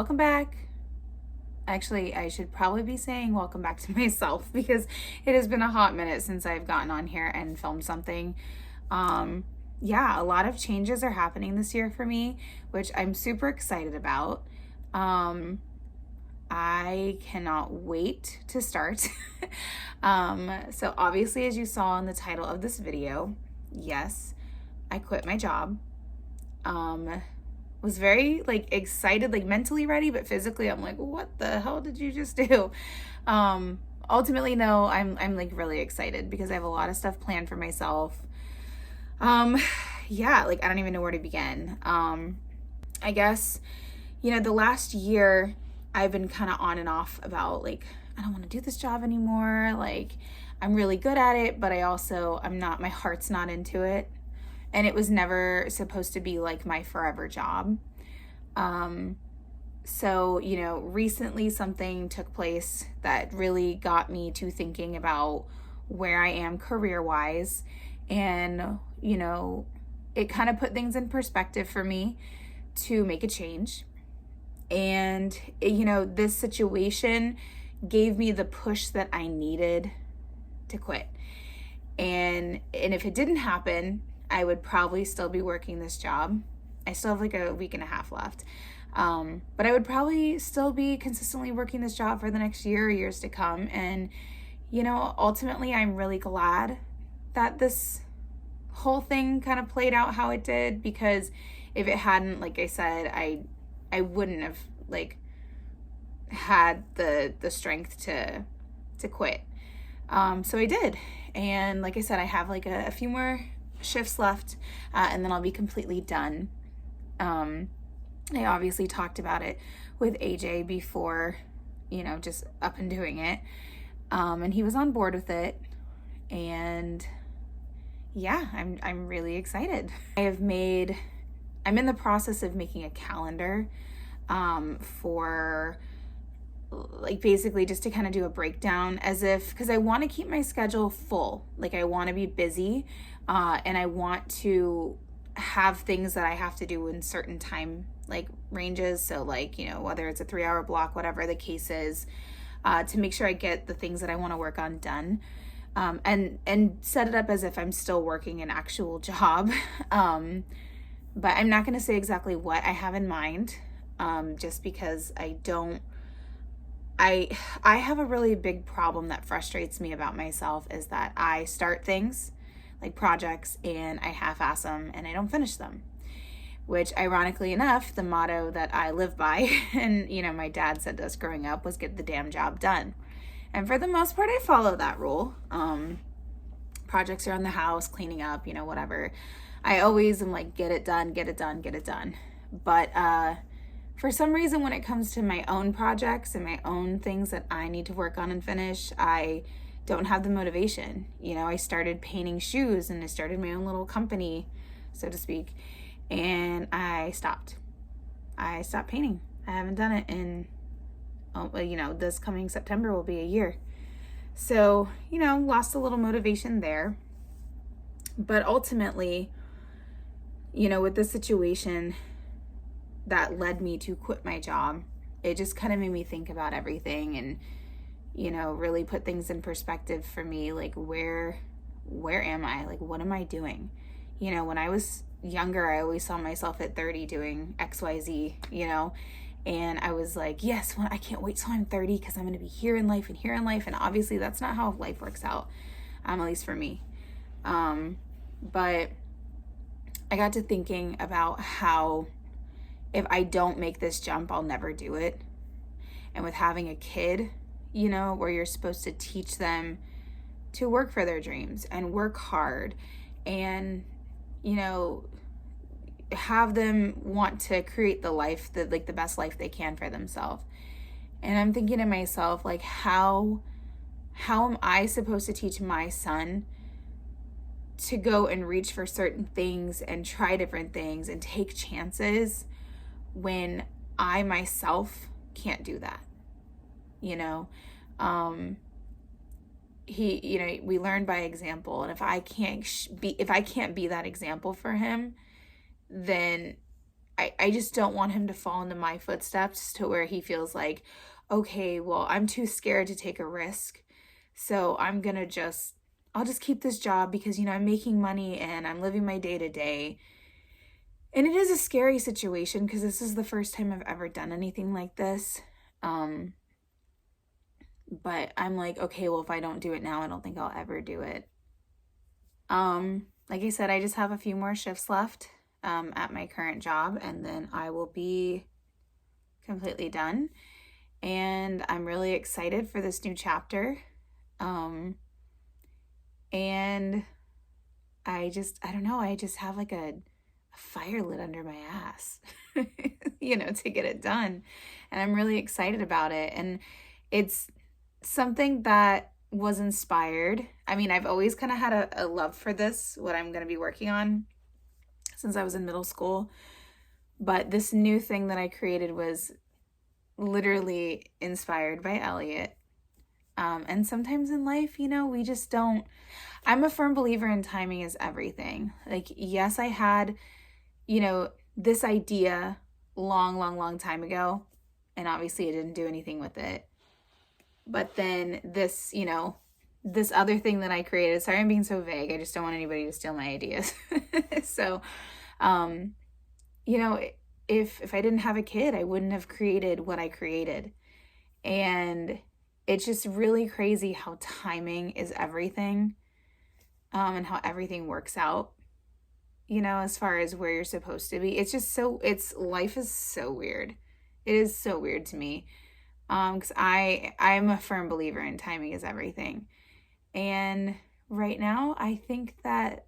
welcome back. Actually, I should probably be saying welcome back to myself because it has been a hot minute since I've gotten on here and filmed something. Yeah, a lot of changes are happening this year for me, which I'm super excited about. I cannot wait to start. So obviously, as you saw in the title of this video, yes, I quit my job. Was very excited, mentally ready, but physically I'm like, what the hell did you just do? Ultimately, no, I'm really excited because I have a lot of stuff planned for myself. Yeah, I don't even know where to begin. I guess, the last year I've been kind of on and off about I don't want to do this job anymore. I'm really good at it, but my heart's not into it. And it was never supposed to be my forever job. So, recently something took place that really got me to thinking about where I am career-wise. And, it kind of put things in perspective for me to make a change. And, this situation gave me the push that I needed to quit. And if it didn't happen, I would probably still be working this job. I still have a week and a half left. But I would probably still be consistently working this job for the next year or years to come. And, ultimately, I'm really glad that this whole thing kind of played out how it did, because if it hadn't, like I said, I wouldn't have had the strength to quit. So I did. And like I said, I have a few more shifts left, and then I'll be completely done. I obviously talked about it with AJ before, just up and doing it. And he was on board with it. And yeah, I'm really excited. I'm in the process of making a calendar, for basically just to kind of do a breakdown because I want to keep my schedule full. I want to be busy, and I want to have things that I have to do in certain time ranges. So whether it's a 3-hour block, whatever the case is, to make sure I get the things that I want to work on done, and set it up as if I'm still working an actual job. But I'm not going to say exactly what I have in mind, just because I have a really big problem that frustrates me about myself, is that I start things like projects and I half-ass them and I don't finish them, which ironically enough, the motto that I live by and, my dad said to us growing up was get the damn job done. And for the most part, I follow that rule. Projects around the house, cleaning up, whatever. I always am get it done, get it done, get it done. But, for some reason, when it comes to my own projects and my own things that I need to work on and finish, I don't have the motivation. I started painting shoes and I started my own little company, so to speak, and I stopped. I stopped painting. I haven't done it in, this coming September will be a year. So, lost a little motivation there. But ultimately, with this situation that led me to quit my job, it just kind of made me think about everything and, really put things in perspective for me. Where am I? What am I doing? When I was younger, I always saw myself at 30 doing XYZ, and I was yes, I can't wait till I'm 30 because I'm going to be here in life and here in life. And obviously that's not how life works out, at least for me. But I got to thinking about how if I don't make this jump, I'll never do it. And with having a kid, where you're supposed to teach them to work for their dreams and work hard and, have them want to create the life, the best life they can for themselves. And I'm thinking to myself, how am I supposed to teach my son to go and reach for certain things and try different things and take chances when I myself can't do that? We learn by example, and if I can't be that example for him, then I just don't want him to fall into my footsteps to where he feels like, okay, well, I'm too scared to take a risk. So I'll just keep this job because, I'm making money and I'm living my day to day. And it is a scary situation because this is the first time I've ever done anything like this. But I'm like, okay, well, if I don't do it now, I don't think I'll ever do it. Like I said, I just have a few more shifts left at my current job, and then I will be completely done. And I'm really excited for this new chapter. And I don't know, I just have like a fire lit under my ass, to get it done. And I'm really excited about it. And it's something that was inspired. I mean, I've always kind of had a love for this, what I'm going to be working on, since I was in middle school. But this new thing that I created was literally inspired by Elliot. And sometimes in life, we just don't. I'm a firm believer in timing is everything. Like, yes, I had, this idea long time ago, and obviously I didn't do anything with it. But then this, this other thing that I created, sorry I'm being so vague, I just don't want anybody to steal my ideas. So, if I didn't have a kid, I wouldn't have created what I created. And it's just really crazy how timing is everything, and how everything works out, as far as where you're supposed to be. It's just life is so weird. It is so weird to me. Because I'm a firm believer in timing is everything. And right now, I think that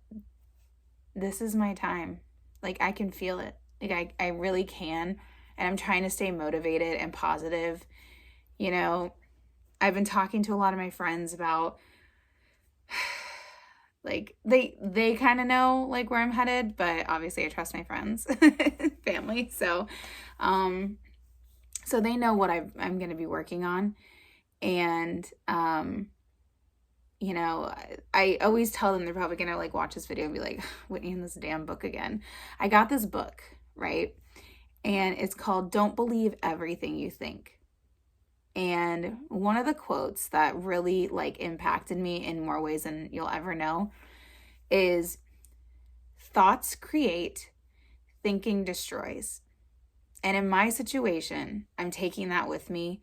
this is my time. Like, I can feel it. Like, I really can. And I'm trying to stay motivated and positive. I've been talking to a lot of my friends about, like, they kind of know, like, where I'm headed. But obviously, I trust my friends, family. So they know what I'm going to be working on. And, I always tell them they're probably going to, like, watch this video and be like, Whitney in this damn book again. I got this book, right? And it's called Don't Believe Everything You Think. And one of the quotes that really, like, impacted me in more ways than you'll ever know is, thoughts create, thinking destroys. And in my situation, I'm taking that with me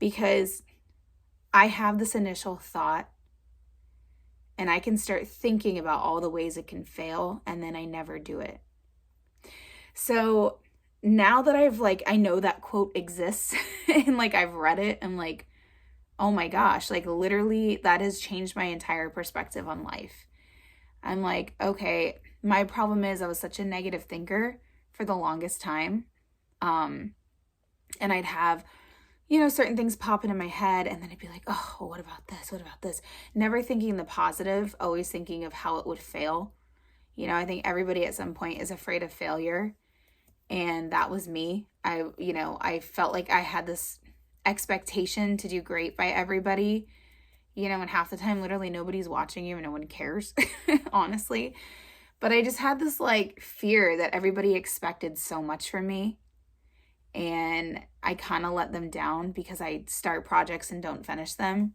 because I have this initial thought and I can start thinking about all the ways it can fail, and then I never do it. So now that I know that quote exists and, like, I've read it, I'm like, oh my gosh, like, literally that has changed my entire perspective on life. I'm like, okay, my problem is I was such a negative thinker for the longest time. And I'd have, certain things pop into my head, and then I'd be like, oh, well, what about this? What about this? Never thinking the positive, always thinking of how it would fail. I think everybody at some point is afraid of failure. And that was me. I felt like I had this expectation to do great by everybody, and half the time, literally nobody's watching you and no one cares, honestly. But I just had this, like, fear that everybody expected so much from me. And I kind of let them down because I start projects and don't finish them.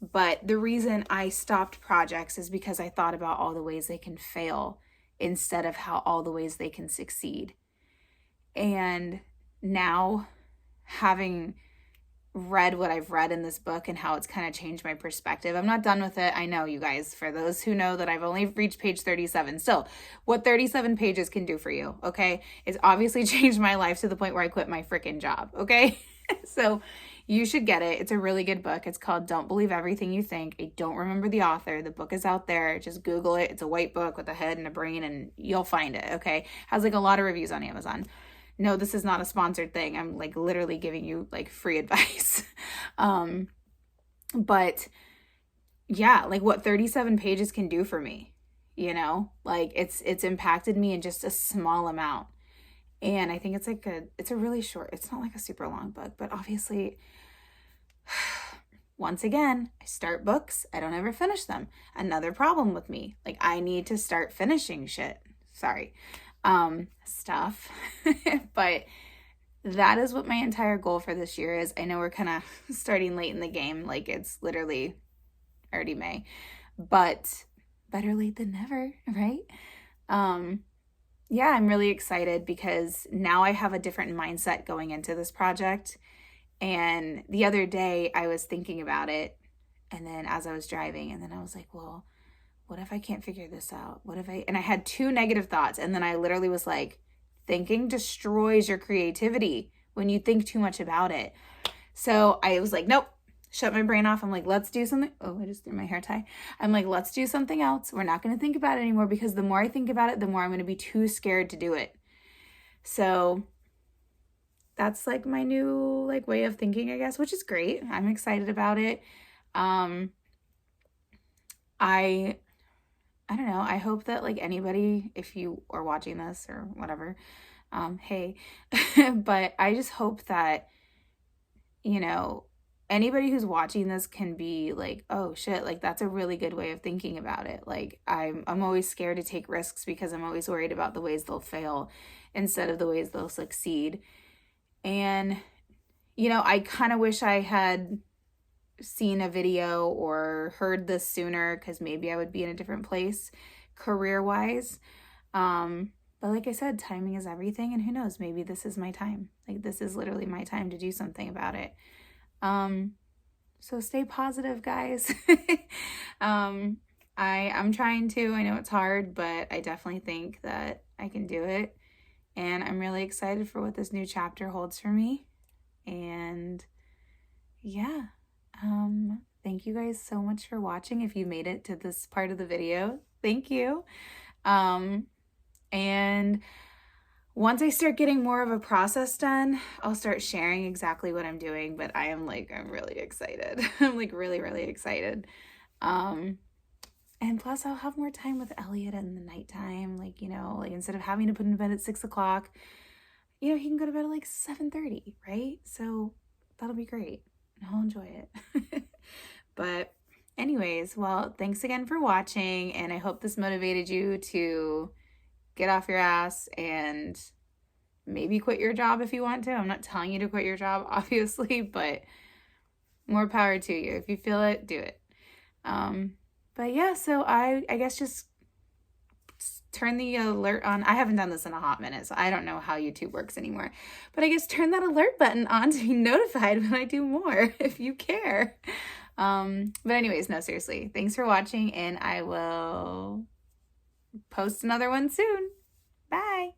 But the reason I stopped projects is because I thought about all the ways they can fail instead of all the ways they can succeed. And now, having read what I've read in this book and how it's kind of changed my perspective, I'm not done with it. I know, you guys, for those who know that I've only reached page 37. Still, what 37 pages can do for you, okay? It's obviously changed my life to the point where I quit my freaking job, okay? So you should get it. It's a really good book. It's called Don't Believe Everything You Think. I don't remember the author. The book is out there. Just Google it. It's a white book with a head and a brain, and you'll find it, okay? Has, like, a lot of reviews on Amazon. No, this is not a sponsored thing. I'm, like, literally giving you, like, free advice. But yeah, like, what 37 pages can do for me, like, it's impacted me in just a small amount. And I think it's a really short, it's not like a super long book, but obviously, once again, I start books, I don't ever finish them. Another problem with me. Like, I need to start finishing shit. Sorry. stuff. But that is what my entire goal for this year is. I know we're kind of starting late in the game, like it's literally already May, but better late than never, right? Yeah, I'm really excited because now I have a different mindset going into this project. And the other day I was thinking about it, and then as I was driving, and then I was like, well, what if I can't figure this out? What if I, and I had two negative thoughts. And then I literally was like, thinking destroys your creativity when you think too much about it. So I was like, nope, shut my brain off. I'm like, let's do something. Oh, I just threw my hair tie. I'm like, let's do something else. We're not going to think about it anymore, because the more I think about it, the more I'm going to be too scared to do it. So that's like my new like way of thinking, I guess, which is great. I'm excited about it. I don't know. I hope that like anybody, if you are watching this or whatever, hey, but I just hope that, you know, anybody who's watching this can be like, oh shit, like that's a really good way of thinking about it. Like I'm always scared to take risks because I'm always worried about the ways they'll fail instead of the ways they'll succeed. And, you know, I kind of wish I had seen a video or heard this sooner, because maybe I would be in a different place career-wise. But like I said, timing is everything, and who knows, maybe this is my time. Like this is literally my time to do something about it. So stay positive, guys. I'm trying to. I know it's hard, but I definitely think that I can do it. And I'm really excited for what this new chapter holds for me. And yeah. Thank you guys so much for watching. If you made it to this part of the video, thank you. And once I start getting more of a process done, I'll start sharing exactly what I'm doing, but I'm really excited. I'm like really, really excited. And plus I'll have more time with Elliot in the nighttime. Like, you know, like instead of having to put him to bed at 6 o'clock, you know, he can go to bed at like 7:30, right? So that'll be great. I'll enjoy it. But anyways, well, thanks again for watching, and I hope this motivated you to get off your ass and maybe quit your job if you want to. I'm not telling you to quit your job, obviously, but more power to you. If you feel it, do it. But yeah, so I guess just turn the alert on. I haven't done this in a hot minute, so I don't know how YouTube works anymore. But I guess turn that alert button on to be notified when I do more, if you care. But anyways, no, seriously. Thanks for watching, and I will post another one soon. Bye.